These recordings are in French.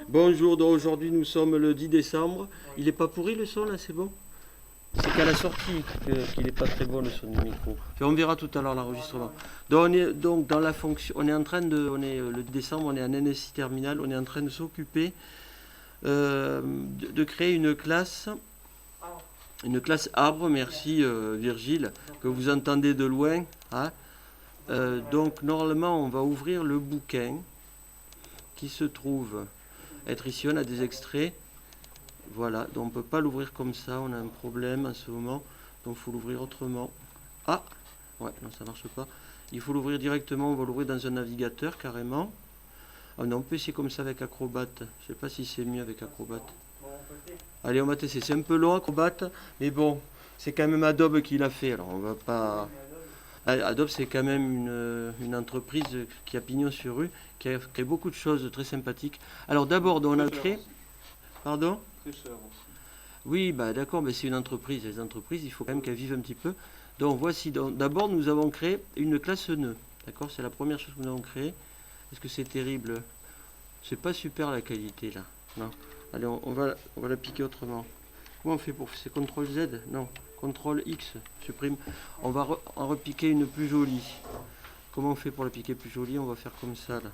Bonjour, donc aujourd'hui nous sommes le 10 décembre. Il n'est pas pourri le son là, c'est bon? C'est qu'à la sortie qu'il n'est pas très bon le son du micro. Enfin, on verra tout à l'heure l'enregistrement. Donc on est donc dans la fonction, on est en train de, on est le 10 décembre, on est en NSI terminal, on est en train de s'occuper de créer une classe arbre. Merci Virgile, que vous entendez de loin. Hein. Donc normalement on va ouvrir le bouquin qui se trouve être ici. On a des extraits. Voilà, donc on ne peut pas l'ouvrir comme ça, on a un problème en ce moment, donc il faut l'ouvrir autrement. Ah, ouais, non, ça ne marche pas. Il faut l'ouvrir directement, on va l'ouvrir dans un navigateur carrément. Ah non, on peut essayer comme ça avec Acrobat. Je ne sais pas si c'est mieux avec Acrobat. Allez, on va tester. C'est un peu long Acrobat, mais bon, c'est quand même Adobe qui l'a fait, alors on va pas... Adobe, c'est quand même une entreprise qui a pignon sur rue, qui a créé beaucoup de choses très sympathiques. Alors d'abord, on a créé... Pardon? Oui, bah d'accord, mais c'est une entreprise. Les entreprises, il faut quand même qu'elles vivent un petit peu. Donc voici, d'abord nous avons créé une classe nœud. D'accord, c'est la première chose que nous avons créée. Est-ce que c'est terrible? C'est pas super la qualité là. Non. Allez, on va la piquer autrement. Comment on fait pour... C'est CTRL Z? Non. CTRL X, supprime. On va en repiquer une plus jolie. Comment on fait pour la piquer plus jolie? On va faire comme ça là.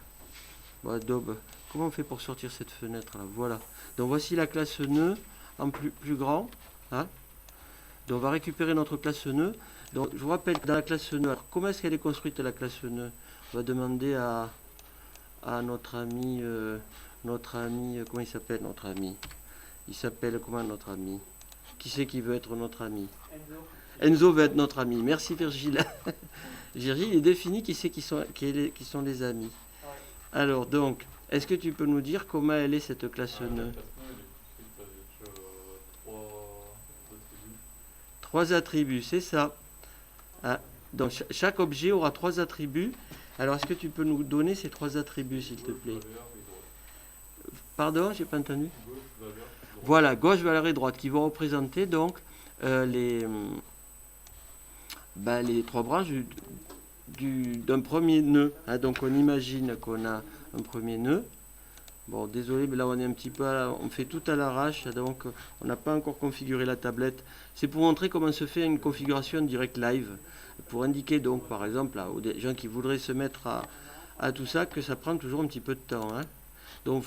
Bon, Adobe. Comment on fait pour sortir cette fenêtre là? Voilà. Donc voici la classe nœud en plus grand. Hein. Donc on va récupérer notre classe nœud. Donc je vous rappelle que dans la classe nœud, alors, comment est-ce qu'elle est construite la classe nœud? On va demander à notre ami, comment il s'appelle notre ami? Il s'appelle comment notre ami? Qui c'est qui veut être notre ami? Enzo veut être notre ami. Merci Virgile. Virgile, il définit qui sont les amis. Alors donc, est-ce que tu peux nous dire comment elle est cette classe nœud? Trois attributs, c'est ça. Ah, donc chaque objet aura trois attributs. Alors est-ce que tu peux nous donner ces trois attributs, s'il te plaît? Pardon, j'ai pas entendu. Voilà, gauche, valeur et droite, qui vont représenter donc les trois branches d'un premier nœud. Hein, donc on imagine qu'on a un premier nœud. Bon, désolé, mais là on est un petit peu, on fait tout à l'arrache, donc on n'a pas encore configuré la tablette. C'est pour montrer comment se fait une configuration direct live, pour indiquer donc par exemple aux gens qui voudraient se mettre à tout ça, que ça prend toujours un petit peu de temps. Hein. Donc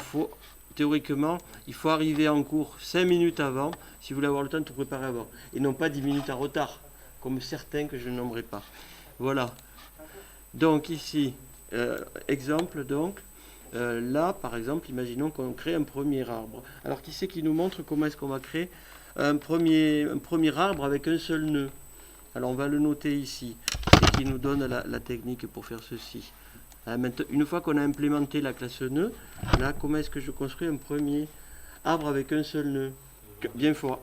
théoriquement, il faut arriver en cours 5 minutes avant, si vous voulez avoir le temps de tout préparer avant, et non pas 10 minutes en retard, comme certains que je ne nommerai pas. Voilà. Donc ici, exemple donc. Là, par exemple, imaginons qu'on crée un premier arbre. Alors, qui c'est qui nous montre comment est-ce qu'on va créer un premier arbre avec un seul nœud? Alors, on va le noter ici. C'est qui nous donne la technique pour faire ceci. Maintenant, une fois qu'on a implémenté la classe nœud, là, comment est-ce que je construis un premier arbre avec un seul nœud? Bien fort.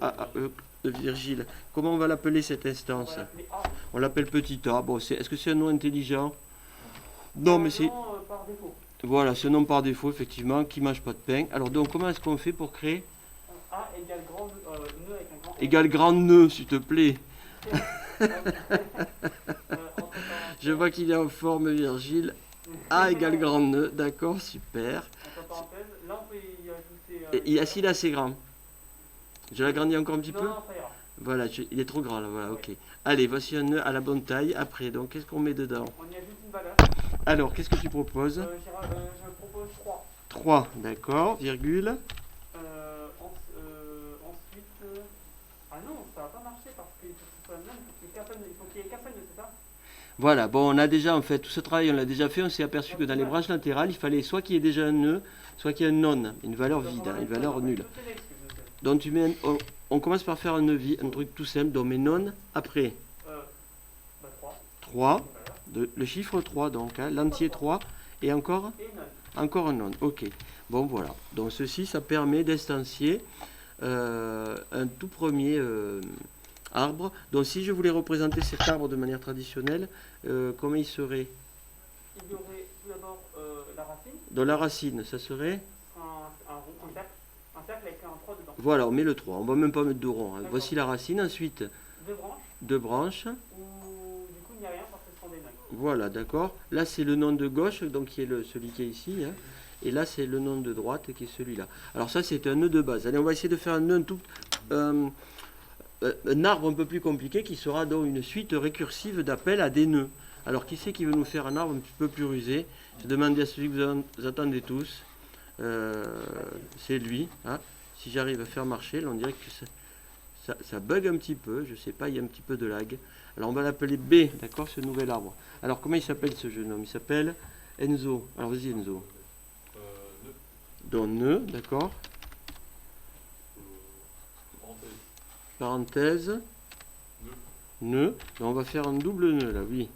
Virgile, comment on va l'appeler cette instance? On l'appelle petit a. Bon, est-ce que c'est un nom intelligent? Non, mais c'est... Voilà, ce nom par défaut, effectivement, qui ne mange pas de pain. Alors, donc, comment est-ce qu'on fait pour créer A égale grand nœud avec un grand égale grand nœud, s'il te plaît. Je vois qu'il est en forme, Virgile. A égale grand nœud, d'accord, super. Entre parenthèses, là on peut y ajouter. Et ici, là, c'est grand. Je l'agrandis encore un petit peu? Non, ça ira. Voilà, il est trop grand, là, voilà, ok. Allez, voici un nœud à la bonne taille. Après, donc, qu'est-ce qu'on met dedans? On y ajoute une valeur. Alors, qu'est-ce que tu proposes? Je propose 3. 3, d'accord, virgule. Ensuite. Ah non, ça va pas marcher parce qu'il faut que ce soit le même. Il faut qu'il y ait qu'un seul nœud, c'est ça? Voilà, bon, on a déjà en fait tout ce travail, on l'a déjà fait, on s'est aperçu que dans les branches latérales, il fallait soit qu'il y ait déjà un nœud, soit qu'il y ait un non, une valeur vide, une valeur nulle. Donc tu mets on commence par faire un nœud vide, un truc tout simple, donc on met non après 3, le chiffre 3 donc, hein, l'entier 3, et encore un non, ok. Bon voilà, donc ceci, ça permet d'instancier un tout premier arbre. Donc si je voulais représenter cet arbre de manière traditionnelle, comment il serait? Il y aurait tout d'abord la racine. Dans la racine, ça serait un cercle avec un 3 dedans. Voilà, on met le 3, on va même pas mettre de rond. Hein. Voici la racine, ensuite Deux branches. Deux branches. Où du coup il n'y a rien parce que ce sont des nœuds. Voilà, d'accord. Là c'est le nom de gauche, donc qui est celui qui est ici. Hein. Et là, c'est le nœud de droite qui est celui-là. Alors ça, c'est un nœud de base. Allez, on va essayer de faire un nœud un arbre un peu plus compliqué qui sera donc une suite récursive d'appels à des nœuds. Alors, qui c'est qui veut nous faire un arbre un petit peu plus rusé? Je demande à celui que vous attendez tous. C'est lui. Hein. Si j'arrive à faire marcher, là, on dirait que ça bug un petit peu. Je sais pas, il y a un petit peu de lag. Alors, on va l'appeler B, d'accord, ce nouvel arbre. Alors, comment il s'appelle ce jeune homme? Il s'appelle Enzo. Alors, vas-y, Enzo. Donc, nœud, d'accord. Parenthèse. Nœud. Donc, on va faire un double nœud, là, oui.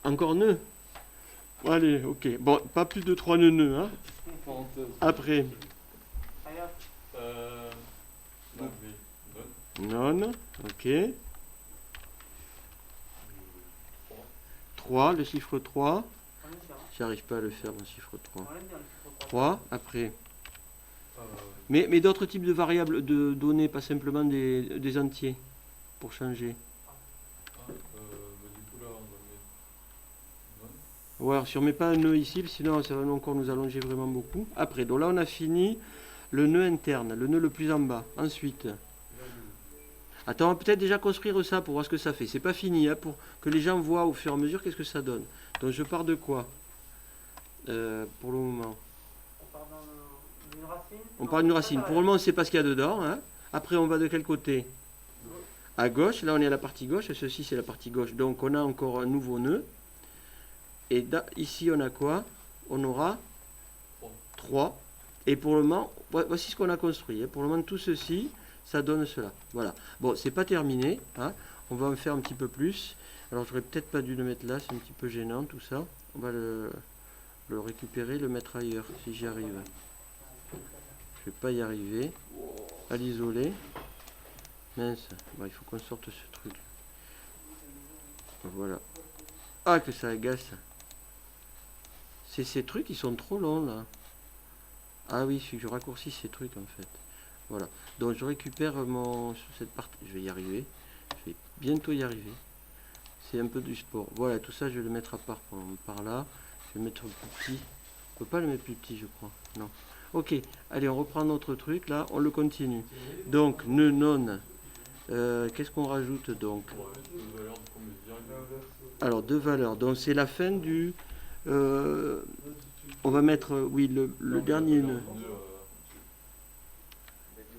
Encore nœud. Allez, ok. Bon, pas plus de 3 nœuds, hein. Après. Non, ok. 3, le chiffre 3. J'arrive pas à le faire, le chiffre 3. 3, après. Mais d'autres types de variables, de données, pas simplement des entiers, pour changer. Ouais, alors si on ne met pas un nœud ici, sinon ça va encore nous allonger vraiment beaucoup. Après, donc là on a fini le nœud interne, le nœud le plus en bas. Ensuite, attends, on va peut-être déjà construire ça pour voir ce que ça fait. C'est pas fini, hein, pour que les gens voient au fur et à mesure qu'est-ce que ça donne. Donc je pars de quoi pour le moment? D'une racine. On part d'une racine. Pour le moment, on ne sait pas ce qu'il y a dedans. Hein. Après, on va de quel côté? À gauche. Là, on est à la partie gauche. Ceci, c'est la partie gauche. Donc, on a encore un nouveau nœud. Et ici, on a quoi? On aura 3. Et pour le moment, voici ce qu'on a construit. Hein. Pour le moment, tout ceci, ça donne cela. Voilà. Bon, c'est pas terminé. Hein. On va en faire un petit peu plus. Alors, j'aurais peut-être pas dû le mettre là. C'est un petit peu gênant, tout ça. On va le récupérer, le mettre ailleurs, si j'y arrive. Je vais pas y arriver. À l'isoler. Mince. Bon, il faut qu'on sorte ce truc. Voilà. Ah, que ça agace. C'est ces trucs, ils sont trop longs, là. Ah oui, il faut que je raccourcis ces trucs, en fait. Voilà. Donc, je récupère cette partie. Je vais y arriver. Je vais bientôt y arriver. C'est un peu du sport. Voilà, tout ça, je vais le mettre à part par là. Je vais le mettre plus petit. On peut pas le mettre plus petit, je crois. Non. Ok, allez, on reprend notre truc, là, on le continue. Donc, nœud non. Qu'est-ce qu'on rajoute, donc? Alors, deux valeurs. Donc, c'est la fin du... on va mettre, oui, le dernier nœud.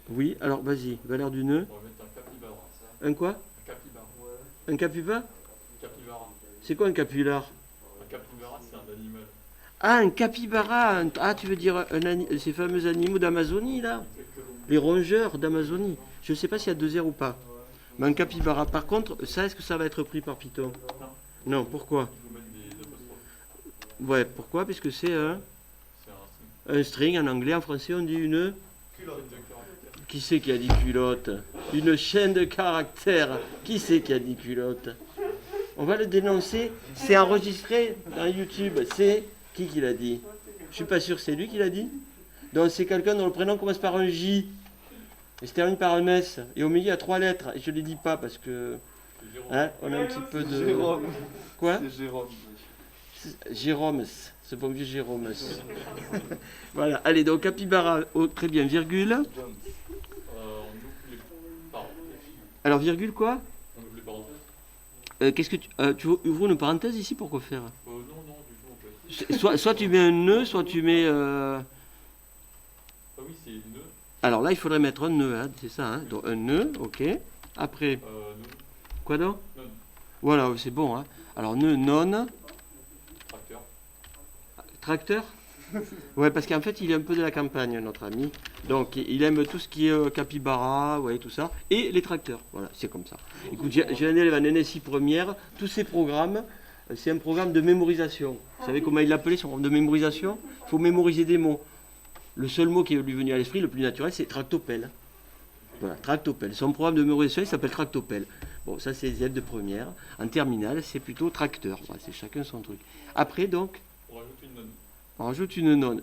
Oui, alors, vas-y, valeur du nœud. Un quoi? Un capybara. C'est quoi un capybara? Un capybara, c'est un animal. Ah, un capybara. Ah, tu veux dire ces fameux animaux d'Amazonie, là? Les rongeurs d'Amazonie. Je ne sais pas s'il y a 2 R ou pas. Mais un capybara, par contre, ça, est-ce que ça va être pris par Python? Non, pourquoi? Ouais, pourquoi? Parce que c'est un string en anglais, en français, on dit une... Qui c'est qui a dit culotte? Une chaîne de caractères. Qui c'est qui a dit culotte? On va le dénoncer. C'est enregistré dans YouTube. C'est qui l'a dit? Je suis pas sûr, c'est lui qui l'a dit. Donc c'est quelqu'un dont le prénom commence par un J et se termine par un S. Et au milieu il y a 3 lettres. Et je ne les dis pas parce que hein, on a un petit peu de... Jérôme. Quoi? C'est Jérôme. Jérôme. C'est pas obligé Jérôme. Voilà. Allez, donc capybara. Oh, très bien. Virgule. Alors virgule quoi? Qu'est-ce que tu ouvres une parenthèse ici, pourquoi faire? Non, du tout en fait. Soit tu mets un nœud, soit tu mets... Ah oui, c'est nœud. Alors là, il faudrait mettre un nœud, hein, c'est ça. Hein. Donc un nœud, ok. Après, quoi donc? Non. Voilà, c'est bon. Hein. Alors nœud non. Tracteur. Tracteur? Ouais, parce qu'en fait, il est un peu de la campagne, notre ami. Donc, il aime tout ce qui est capybara, ouais, tout ça. Et les tracteurs, voilà, c'est comme ça. Écoute, j'ai un élève en NSI première. Tous ces programmes, c'est un programme de mémorisation. Vous savez comment il l'appelait, son programme de mémorisation? Il faut mémoriser des mots. Le seul mot qui est lui venu à l'esprit, le plus naturel, c'est tractopelle. Voilà, tractopelle. Son programme de mémorisation, il s'appelle tractopelle. Bon, ça, c'est les élèves de première. En terminale, c'est plutôt tracteur. Voilà, c'est chacun son truc. Après, donc... On rajoute une nonne. On rajoute une nonne.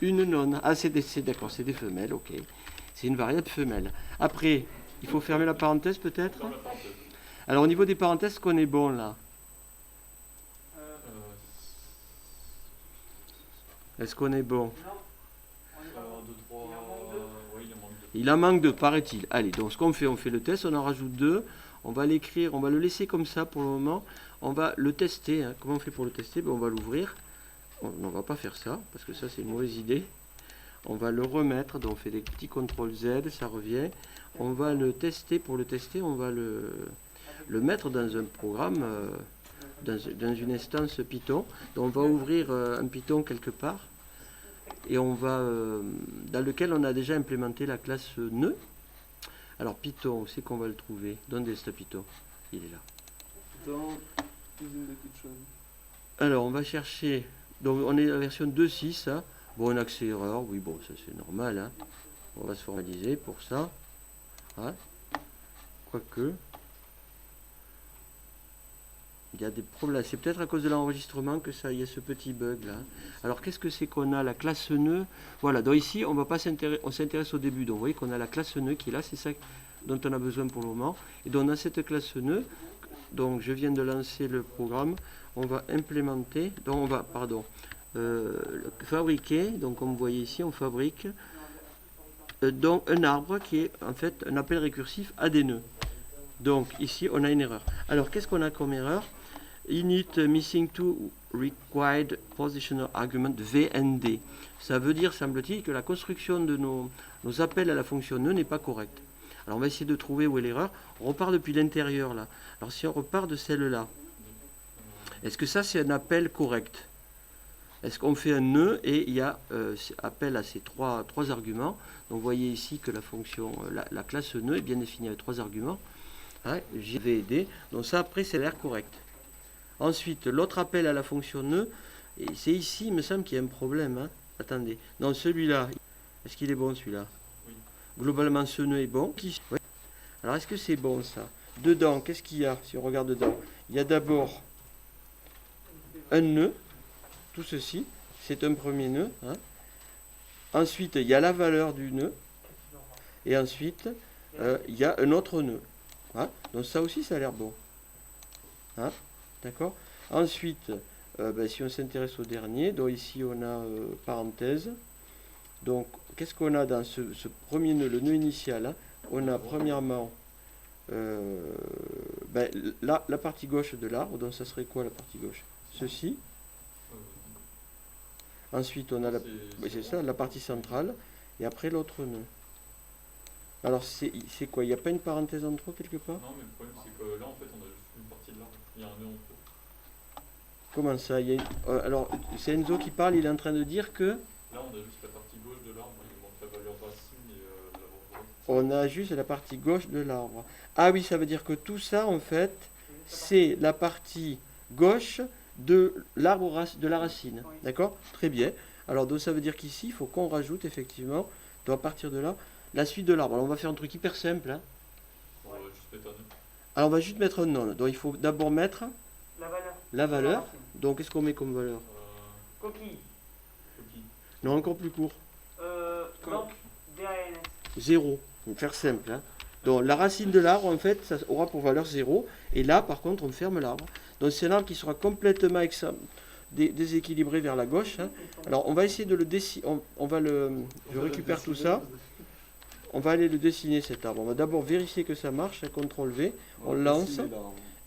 Une nonne. Ah, c'est d'accord, c'est des femelles, ok. C'est une variable femelle. Après, il faut fermer la parenthèse peut-être? Ferme la parenthèse. Alors, au niveau des parenthèses, qu'on est bon là? Est-ce qu'on est bon? Non. On est pas bon. 2, 3. Il en manque deux. Oui, il en manque 2. Il en manque 2, paraît-il. Allez, donc ce qu'on fait, on fait le test, on en rajoute 2. On va l'écrire, on va le laisser comme ça pour le moment. On va le tester. Hein. Comment on fait pour le tester? Ben, on va l'ouvrir. On ne va pas faire ça, parce que ça c'est une mauvaise idée. On va le remettre, donc on fait des petits CTRL Z, ça revient. On va le tester. Pour le tester, on va le mettre dans un programme, dans une instance Python. Donc on va ouvrir un Python quelque part. Et on va dans lequel on a déjà implémenté la classe nœud. Alors Python, où c'est qu'on va le trouver? Donde está Python? Il est là. Dans usine de Kitchen. Alors on va chercher, donc on est à la version 2.6, hein. Bon, un accès erreur, oui bon ça c'est normal, hein. On va se formaliser pour ça, hein. Quoique, il y a des problèmes, c'est peut-être à cause de l'enregistrement que ça, il y a ce petit bug là. Alors qu'est-ce que c'est qu'on a? La classe nœud, voilà, donc ici on va pas s'intéresser, on s'intéresse au début, donc vous voyez qu'on a la classe nœud qui est là, c'est ça dont on a besoin pour le moment, et donc on a cette classe nœud, donc je viens de lancer le programme, on va implémenter, donc on va, pardon, fabriquer, donc comme vous voyez ici, on fabrique donc un arbre qui est en fait un appel récursif à des nœuds. Donc ici on a une erreur. Alors qu'est-ce qu'on a comme erreur? Init missing to required positional argument VND. Ça veut dire, semble-t-il, que la construction de nos appels à la fonction nœud n'est pas correcte. Alors on va essayer de trouver où est l'erreur. On repart depuis l'intérieur là. Alors si on repart de celle-là, est-ce que ça c'est un appel correct? Est-ce qu'on fait un nœud et il y a appel à ces trois arguments? Donc vous voyez ici que la fonction, la classe nœud est bien définie avec 3 arguments. Hein, J, V et D. Donc ça après c'est l'air correct. Ensuite l'autre appel à la fonction nœud, et c'est ici il me semble qu'il y a un problème. Hein. Attendez, non celui-là, est-ce qu'il est bon celui-là? Oui. Globalement ce nœud est bon. Oui. Alors est-ce que c'est bon ça? Dedans, qu'est-ce qu'il y a si on regarde dedans? Il y a d'abord un nœud, tout ceci, c'est un premier nœud. Hein. Ensuite, il y a la valeur du nœud. Et ensuite, il y a un autre nœud. Hein. Donc ça aussi, ça a l'air bon. Hein. D'accord? Ensuite, si on s'intéresse au dernier, donc ici on a parenthèse. Donc, qu'est-ce qu'on a dans ce premier nœud, le nœud initial? Hein. On a premièrement la partie gauche de l'arbre. Donc ça serait quoi la partie gauche? Ceci. Ensuite, on a c'est ça, la partie centrale, et après l'autre nœud. Alors, c'est quoi? Il n'y a pas une parenthèse en trop quelque part? Non, mais le problème c'est que là en fait on a juste une partie de l'arbre. Il y a un nœud en trop. Comment ça? Il y a alors, c'est Enzo qui parle, il est en train de dire que... Là on a juste la partie gauche de l'arbre, il manque la valeur racine et la droite. On a juste la partie gauche de l'arbre. Ah oui, ça veut dire que tout ça, en fait, c'est la partie gauche de l'arbre de la racine. Oui. D'accord? Très bien. Alors donc ça veut dire qu'ici, il faut qu'on rajoute effectivement, donc à partir de là, la suite de l'arbre. Alors on va faire un truc hyper simple. Hein. On va juste mettre un nœud. Alors on va juste mettre un non. Donc il faut d'abord mettre La valeur. la valeur. Donc qu'est-ce qu'on met comme valeur? Coquille. Coquille. Non, encore plus court. Donc, DANS. 0. On va faire simple. Hein. Donc la racine de l'arbre, en fait, ça aura pour valeur 0. Et là, par contre, on ferme l'arbre. Donc c'est un arbre qui sera complètement déséquilibré vers la gauche. Hein. Alors on va essayer de le dessiner. Je récupère tout ça. On va aller le dessiner cet arbre. On va d'abord vérifier que ça marche. CTRL V. On lance.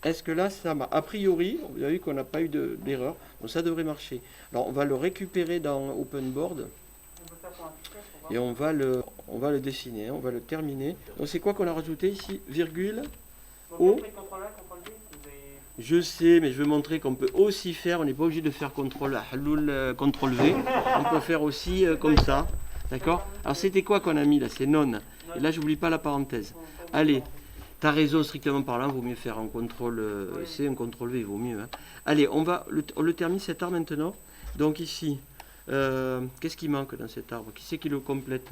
Est-ce que là ça marche? A priori, vous avez vu qu'on n'a pas eu d'erreur. Donc ça devrait marcher. Alors on va le récupérer dans OpenBoard. On peut faire pour un fichier, pour voir. Et on va le dessiner, hein, on va le terminer. Donc c'est quoi qu'on a rajouté ici? Virgule. Bon, O. faites CTRL A, CTRL V, vous avez... Je sais, mais je veux montrer qu'on peut aussi faire, on n'est pas obligé de faire CTRL A, CTRL V. On peut faire aussi comme ça. D'accord? Alors c'était quoi qu'on a mis là? C'est non. Et là j'oublie pas la parenthèse. Allez, t'as raison, strictement parlant, il vaut mieux faire un CTRL C, un CTRL V, il vaut mieux. Hein. Allez, on le termine cet arbre maintenant. Donc ici, qu'est-ce qui manque dans cet arbre? Qui c'est qui le complète?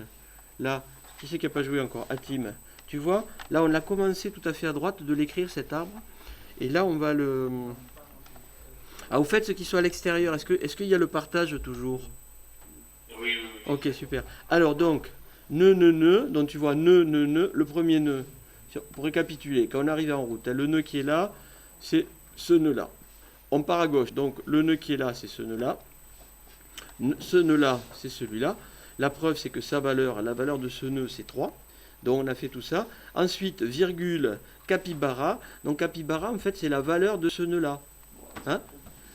Là, qui c'est qui n'a pas joué encore? Atim. Tu vois, là on a commencé tout à fait à droite de l'écrire cet arbre. Et là on va le... Ah, vous faites ce qui soit à l'extérieur. Est-ce qu'il y a le partage toujours? Oui. Ok, super. Alors donc, nœud, donc tu vois nœud, le premier nœud. Pour récapituler, quand on arrive en route, le nœud qui est là, c'est ce nœud-là. On part à gauche, donc le nœud qui est là, c'est ce nœud-là. Ce nœud-là, c'est celui-là. La preuve, c'est que la valeur de ce nœud, c'est 3. Donc on a fait tout ça. Ensuite, virgule, capybara. Donc capybara, en fait, c'est la valeur de ce nœud-là. Hein?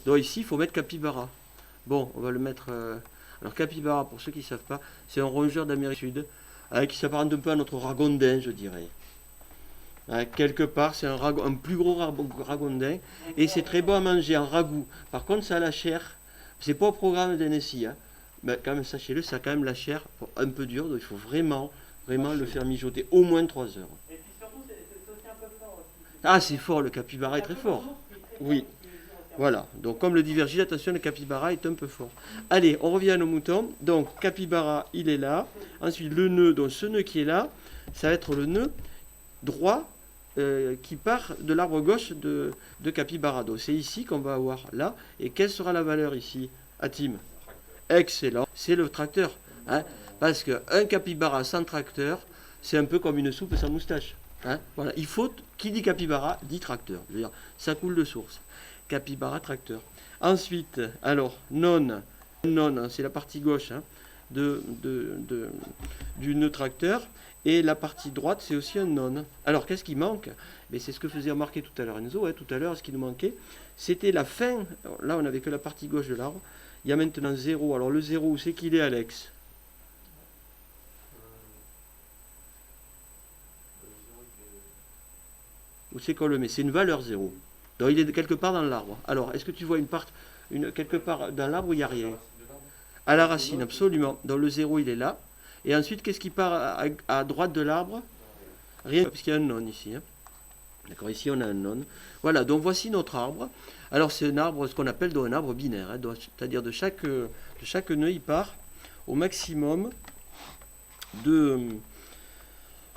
Donc ici, il faut mettre capybara. Bon, on va le mettre... Alors capybara, pour ceux qui ne savent pas, c'est un rongeur d'Amérique du Sud, qui s'apparente un peu à notre ragondin, je dirais. Quelque part, c'est un plus gros ragondin, et c'est très bon à manger en ragoût. Par contre, ça a la chair. C'est pas au programme d'NSI, hein. Mais quand même, sachez-le, ça a quand même la chair un peu dure, donc il faut vraiment le faire mijoter au moins 3 heures. Et puis surtout, c'est aussi un peu fort aussi. Ah, c'est fort, le capybara est très fort. Oui. Voilà, donc comme le dit Virgile, attention, le capybara est un peu fort. Allez, on revient à nos moutons. Donc, capybara, il est là. Ensuite, le nœud, donc ce nœud qui est là, ça va être le nœud droit qui part de l'arbre gauche de capybara. Donc, c'est ici qu'on va avoir là. Et quelle sera la valeur ici, Atim? Excellent, c'est le tracteur. Hein, parce qu'un capybara sans tracteur, c'est un peu comme une soupe sans moustache. Hein, voilà, il faut, qui dit capybara, dit tracteur. Je veux dire, ça coule de source. Capybara tracteur. Ensuite, alors, non, c'est la partie gauche hein, du nœud tracteur. Et la partie droite, c'est aussi un non. Alors, qu'est-ce qui manque? Mais c'est ce que faisait remarquer tout à l'heure Enzo. Tout à l'heure, ce qui nous manquait, c'était la fin. Là, on n'avait que la partie gauche de l'arbre. Il y a maintenant 0. Alors, le 0, où c'est qu'il est, Alex? Où c'est qu'on le met? C'est une valeur 0. Donc il est quelque part dans l'arbre. Alors, est-ce que tu vois quelque part dans l'arbre où il n'y a rien? À la racine, absolument. Donc le 0, il est là. Et ensuite, qu'est-ce qui part à droite de l'arbre? Rien, puisqu'il y a un non ici. Hein. D'accord, ici on a un non. Voilà, donc voici notre arbre. Alors c'est un arbre, ce qu'on appelle un arbre binaire. Hein, c'est-à-dire de chaque nœud, il part au maximum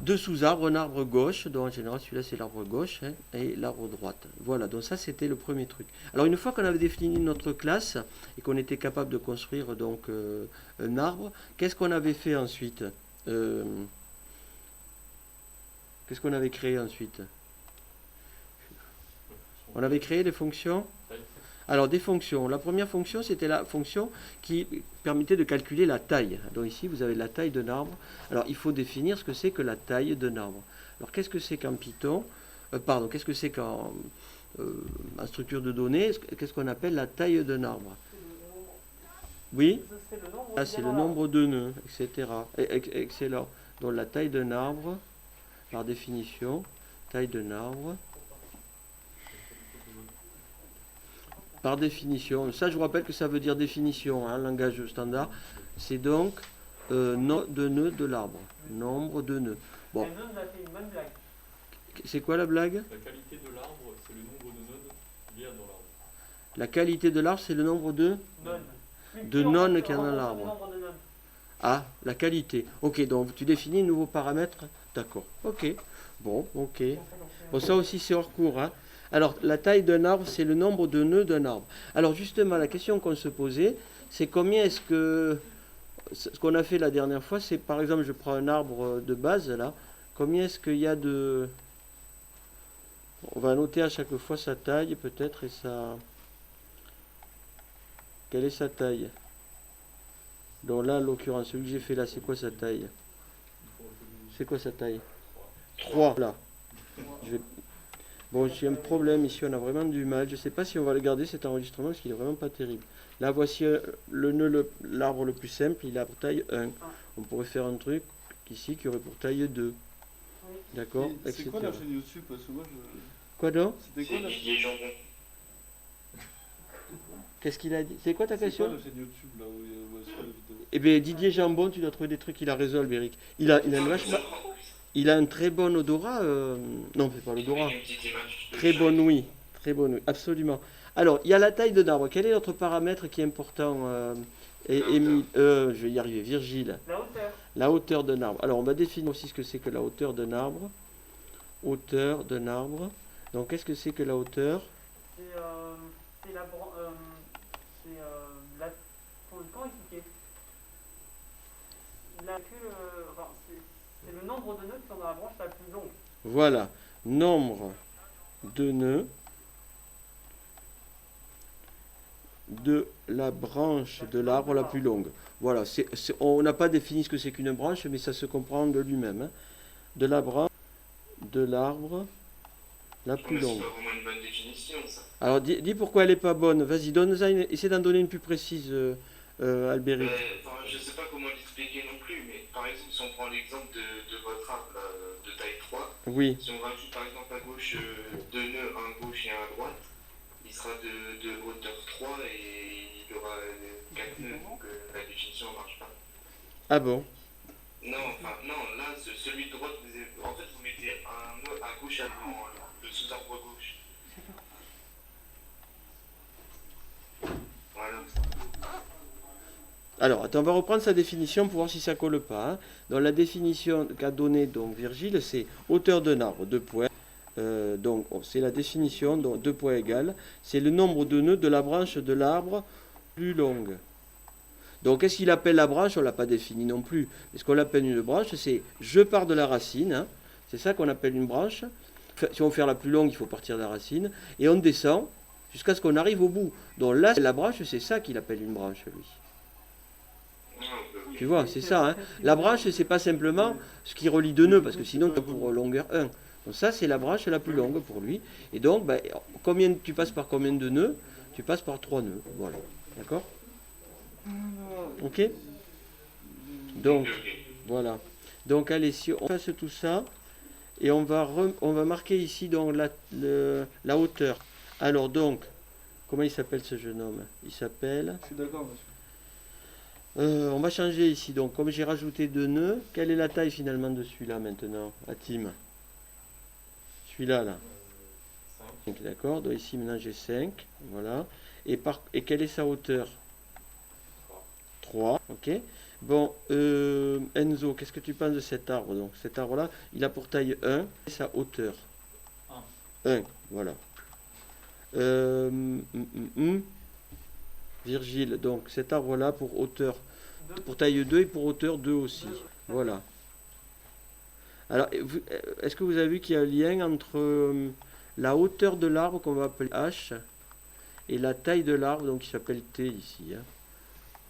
deux sous-arbres, un arbre gauche, donc en général celui-là c'est l'arbre gauche, hein, et l'arbre droite. Voilà, donc ça c'était le premier truc. Alors une fois qu'on avait défini notre classe, et qu'on était capable de construire donc un arbre, qu'est-ce qu'on avait fait ensuite? Qu'est-ce qu'on avait créé ensuite? On avait créé des fonctions. Alors des fonctions. La première fonction, c'était la fonction qui permettait de calculer la taille. Donc ici, vous avez la taille d'un arbre. Alors il faut définir ce que c'est que la taille d'un arbre. Alors qu'est-ce que c'est qu'en Python? Qu'est-ce que c'est qu'en structure de données? Qu'est-ce qu'on appelle la taille d'un arbre? Oui? Ah, c'est le nombre de nœuds, etc. Excellent. Donc la taille d'un arbre, par définition, taille d'un arbre. Par définition, ça je vous rappelle que ça veut dire définition, hein, langage standard, c'est donc nombre de nœuds de l'arbre, nombre de nœuds. Bon. C'est quoi la blague? La qualité de l'arbre, c'est le nombre de nœuds qu'il y a dans l'arbre. La qualité de l'arbre, c'est le nombre de nônes qu'il y a dans l'arbre. Ah, la qualité. Ok, donc tu définis un nouveau paramètre. D'accord. Ok. Bon, ok. Bon, ça aussi c'est hors cours, hein. Alors, la taille d'un arbre, c'est le nombre de nœuds d'un arbre. Alors, justement, la question qu'on se posait, c'est combien est-ce que... Ce qu'on a fait la dernière fois, c'est, par exemple, je prends un arbre de base, là. Combien est-ce qu'il y a de... On va noter à chaque fois sa taille, peut-être, et sa... Quelle est sa taille? Donc là, en l'occurrence, celui que j'ai fait là, c'est quoi sa taille? C'est quoi sa taille? 3, là. Je vais... Bon, j'ai un problème ici, on a vraiment du mal. Je ne sais pas si on va le garder cet enregistrement parce qu'il n'est vraiment pas terrible. Là, voici l'arbre le plus simple, il a pour taille 1. On pourrait faire un truc ici qui aurait pour taille 2. D'accord? C'est quoi la chaîne YouTube? Parce que moi, Quoi donc? C'était quoi la chaîne Qu'est-ce qu'il a dit? C'est quoi ta question? C'est quoi la chaîne YouTube là où il y a sur la vidéo? Eh bien, Didier Jambon, tu dois trouver des trucs qu'il a résolve, Eric. Il a une vache. Il a un très bon odorat. Non, c'est pas l'odorat. Très bonne ouïe. Très bonne ouïe, absolument. Alors, il y a la taille de l'arbre. Quel est notre paramètre qui est important, Émile, je vais y arriver, Virgile. La hauteur. La hauteur d'un arbre. Alors, on va définir aussi ce que c'est que la hauteur d'un arbre. Hauteur d'un arbre. Donc, qu'est-ce que c'est que la hauteur? C'est la... Comment expliquer? C'est le nombre de nœuds qui sont dans la branche la plus longue. Voilà, nombre de nœuds de la branche de l'arbre la plus longue. Voilà, on n'a pas défini ce que c'est qu'une branche, mais ça se comprend de lui-même. Hein. De la branche de l'arbre la plus longue. C'est pas vraiment une bonne définition, ça. Alors, dis pourquoi elle n'est pas bonne. Vas-y, essaie d'en donner une plus précise, Albéric. Enfin, je sais pas comment l'expliquer non plus, mais par exemple, si on prend l'exemple de votre arbre là, de taille 3, Oui. si on rajoute par exemple à gauche 2 nœuds, un à gauche et un à droite, il sera de hauteur 3 et il y aura 4 nœuds, donc la définition ne marche pas. Ah bon? Non, enfin, non, là, celui de droite, en fait, vous mettez un nœud à gauche, le sous-arbre à gauche. Voilà. Alors, attends, on va reprendre sa définition pour voir si ça colle pas. Hein. Dans la définition qu'a donnée donc Virgile, c'est hauteur d'un arbre, 2 points. Donc, c'est la définition, donc 2 points égales. C'est le nombre de nœuds de la branche de l'arbre plus longue. Donc, qu'est-ce qu'il appelle la branche? On ne l'a pas défini non plus. Mais ce qu'on appelle une branche, c'est je pars de la racine. Hein. C'est ça qu'on appelle une branche. Si on veut faire la plus longue, il faut partir de la racine. Et on descend jusqu'à ce qu'on arrive au bout. Donc là, la branche, c'est ça qu'il appelle une branche, lui. Tu vois, c'est ça. Hein. La branche, c'est pas simplement ce qui relie deux nœuds, parce que sinon, tu as pour longueur 1. Donc ça, c'est la branche la plus longue pour lui. Et donc, ben, tu passes par combien de nœuds? Tu passes par 3 nœuds. Voilà. D'accord? Ok? Donc, voilà. Donc, allez, si on fasse tout ça, et on va marquer ici donc, la hauteur. Alors, donc, comment il s'appelle ce jeune homme? Il s'appelle... Je suis d'accord, monsieur. On va changer ici. Donc, comme j'ai rajouté 2 nœuds, quelle est la taille finalement de celui-là maintenant, à Tim? Celui-là, là. 5, d'accord. Donc ici, maintenant, j'ai 5. Voilà. Et quelle est sa hauteur? 3. Ok. Bon, Enzo, qu'est-ce que tu penses de cet arbre? Donc, cet arbre-là, il a pour taille 1. Et sa hauteur? 1. Voilà. Virgile, donc cet arbre-là pour hauteur, pour taille 2 et pour hauteur 2 aussi. Voilà. Alors, est-ce que vous avez vu qu'il y a un lien entre la hauteur de l'arbre qu'on va appeler H et la taille de l'arbre, donc qui s'appelle T ici. Hein.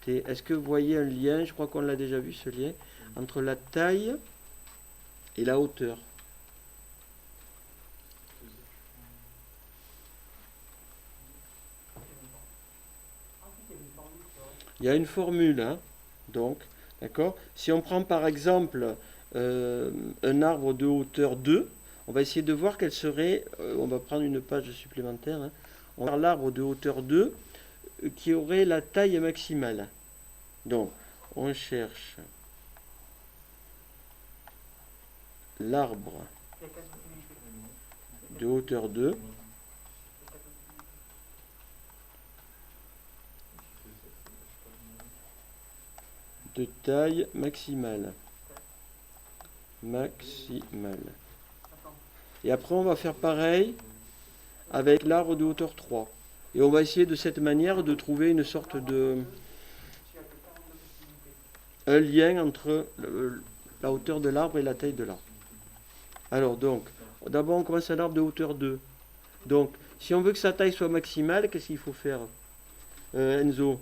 T. Est-ce que vous voyez un lien, je crois qu'on l'a déjà vu ce lien, entre la taille et la hauteur? Il y a une formule, hein, donc, d'accord. Si on prend par exemple un arbre de hauteur 2, on va essayer de voir quelle serait, on va prendre une page supplémentaire, hein, on va voir l'arbre de hauteur 2 qui aurait la taille maximale. Donc, on cherche l'arbre de hauteur 2. De taille maximale. Maximale. Et après, on va faire pareil avec l'arbre de hauteur 3. Et on va essayer de cette manière de trouver une sorte de... un lien entre la hauteur de l'arbre et la taille de l'arbre. Alors donc, d'abord on commence à l'arbre de hauteur 2. Donc, si on veut que sa taille soit maximale, qu'est-ce qu'il faut faire, Enzo?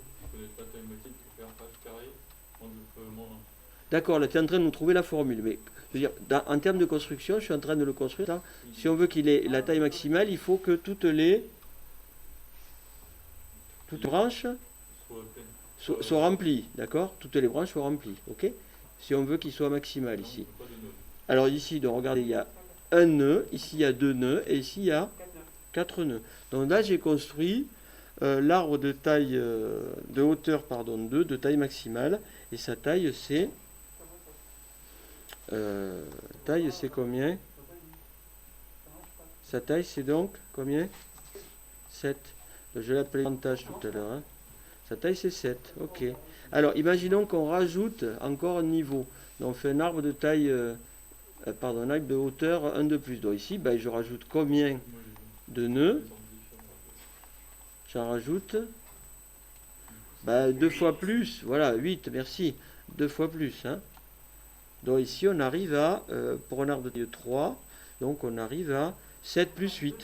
D'accord, là tu es en train de nous trouver la formule, mais je veux dire, en termes de construction, je suis en train de le construire. Hein. Si on veut qu'il ait la taille maximale, il faut que toutes les branches soient remplies, d'accord? Toutes les branches soient remplies, ok? Si on veut qu'il soit maximal ici. Alors ici, donc, regardez, il y a un nœud, ici il y a 2 nœuds, et ici il y a 4 nœuds. Donc là, j'ai construit l'arbre de taille, de hauteur, pardon, 2, de taille maximale, et sa taille c'est... taille c'est combien? Sa taille c'est donc combien? 7. Je l'ai appelé avantage tout à l'heure. Hein. Sa taille c'est 7. Ok. Alors imaginons qu'on rajoute encore un niveau. Donc on fait un arbre de taille, un arbre de hauteur 1 de plus. Donc ici, ben, je rajoute combien de nœuds? J'en rajoute 2 fois plus. Voilà, 8, merci. 2 fois plus. Hein. Donc ici, on arrive à, pour un arbre de taille 3, donc on arrive à 7 plus 8.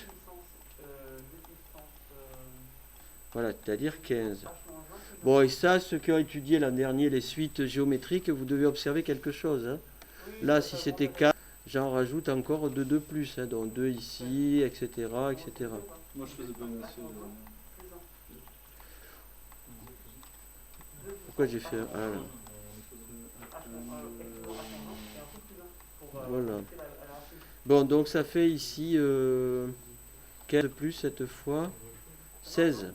Voilà, c'est-à-dire 15. H-1, c'est Bon, et ça, ceux qui ont étudié l'an dernier les suites géométriques, vous devez observer quelque chose. Hein. Oui, Là, ça, si ça c'était prend 4, j'en rajoute encore 2 de plus. Hein, donc 2 ici, etc., etc. Moi je faisais pas une assez. Pourquoi j'ai fait un A là? Voilà. Bon, donc ça fait ici 15 de plus cette fois, 16.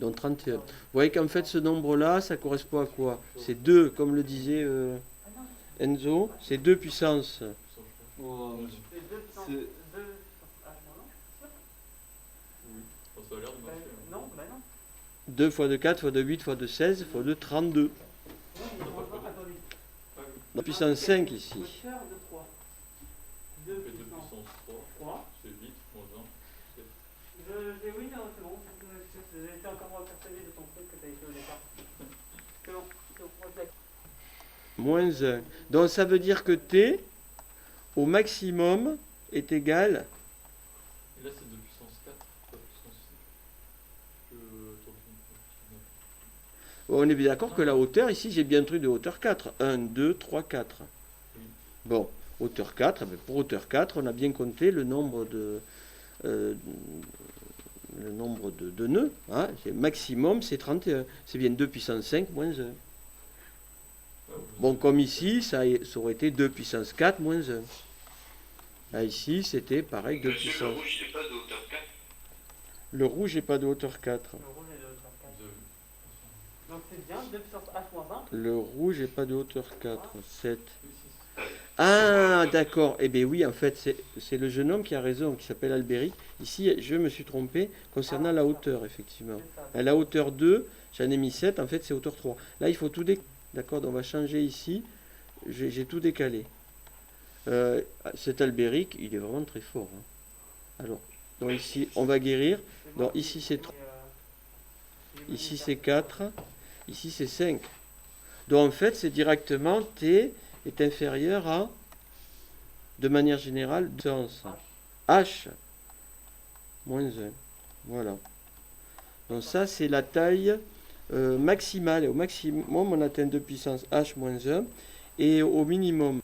Donc 31. Vous voyez qu'en fait ce nombre-là, ça correspond à quoi? C'est 2, comme le disait Enzo, c'est 2 puissance. Oh, C'est c'est. Ça a l'air de marcher. hein. Non, bah non. 2 fois de 4 fois de 8 fois de 16 fois de 32. Oui, mais attendez. Ah oui. La puissance 5 ici. Le quart de 3. 2 Et 2 puissance puissance 3, 3. c'est 8, moins 1, c'est... Oui, non, c'est bon. J'ai été encore persuadé de ton truc que tu as fait au départ. C'est bon. Moins 1. Donc ça veut dire que t au maximum est égal. Et là, c'est 2 puissance 4, pas puissance 6. On est bien d'accord que la hauteur, ici j'ai bien un truc de hauteur 4. 1, 2, 3, 4. Bon, hauteur 4, ben pour hauteur 4, on a bien compté le nombre de nœuds. Hein. Maximum, c'est 31. C'est bien 2 puissance 5 moins 1. Bon, comme ici, ça aurait été 2 puissance 4 moins 1. Là, ici, c'était pareil, 2 Monsieur, puissance. le rouge, il n'est pas de hauteur 4. Le rouge n'est pas de hauteur 4. Le rouge est de hauteur 4. Donc c'est bien 2 puissance H-1. Le rouge n'est pas de hauteur 4. 7. Ah, d'accord. Eh bien oui, en fait, c'est le jeune homme qui a raison, qui s'appelle Albéric. Ici, je me suis trompé concernant la hauteur, effectivement. À la hauteur 2, j'en ai mis 7, en fait, c'est hauteur 3. Là, il faut tout décaler. D'accord, donc on va changer ici. J'ai tout décalé. Cet Albéric, il est vraiment très fort. Hein. Alors, donc ici, on va guérir. Donc ici, c'est 3. Ici, c'est 4. Ici, c'est 5. Donc en fait, c'est directement T est inférieur à, de manière générale, sens. H moins 1. Voilà. Donc ça, c'est la taille maximale. Et au maximum, on atteint 2 puissance H moins 1. Et au minimum,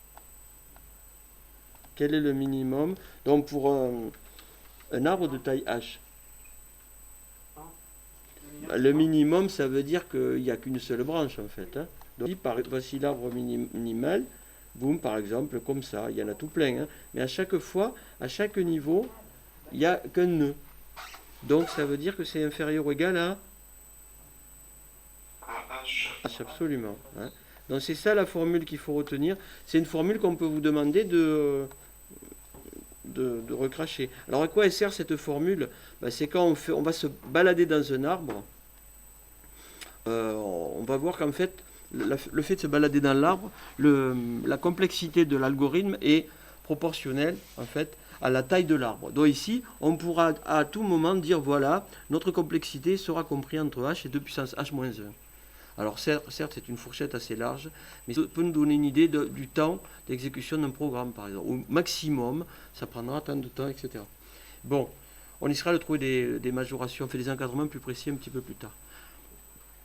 quel est le minimum? Donc pour un arbre de taille H. Le minimum, ça veut dire qu'il n'y a qu'une seule branche, en fait. Hein. Donc, voici l'arbre minimal. Boum, par exemple, comme ça. Il y en a tout plein. Hein. Mais à chaque fois, à chaque niveau, il n'y a qu'un nœud. Donc, ça veut dire que c'est inférieur ou égal à H. H, absolument. Hein. Donc, c'est ça la formule qu'il faut retenir. C'est une formule qu'on peut vous demander de recracher. Alors, à quoi elle sert cette formule? Ben, c'est quand on va se balader dans un arbre. On va voir qu'en fait, le fait de se balader dans l'arbre, la complexité de l'algorithme est proportionnelle en fait à la taille de l'arbre. Donc ici, on pourra à tout moment dire voilà, notre complexité sera comprise entre h et 2 puissance h moins 1. Alors certes, c'est une fourchette assez large, mais ça peut nous donner une idée du temps d'exécution d'un programme, par exemple. Au maximum, ça prendra tant de temps, etc. Bon, on essaiera de trouver des majorations, des encadrements plus précis un petit peu plus tard.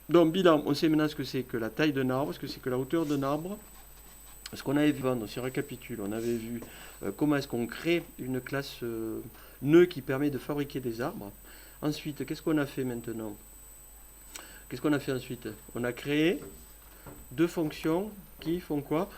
Donc, bilan, on sait maintenant ce que c'est que la taille d'un arbre, ce que c'est que la hauteur d'un arbre. Ce qu'on avait vu, donc si on récapitule, on avait vu comment est-ce qu'on crée une classe nœud qui permet de fabriquer des arbres. Ensuite, qu'est-ce qu'on a fait maintenant? Qu'est-ce qu'on a fait ensuite? On a créé deux fonctions qui font quoi?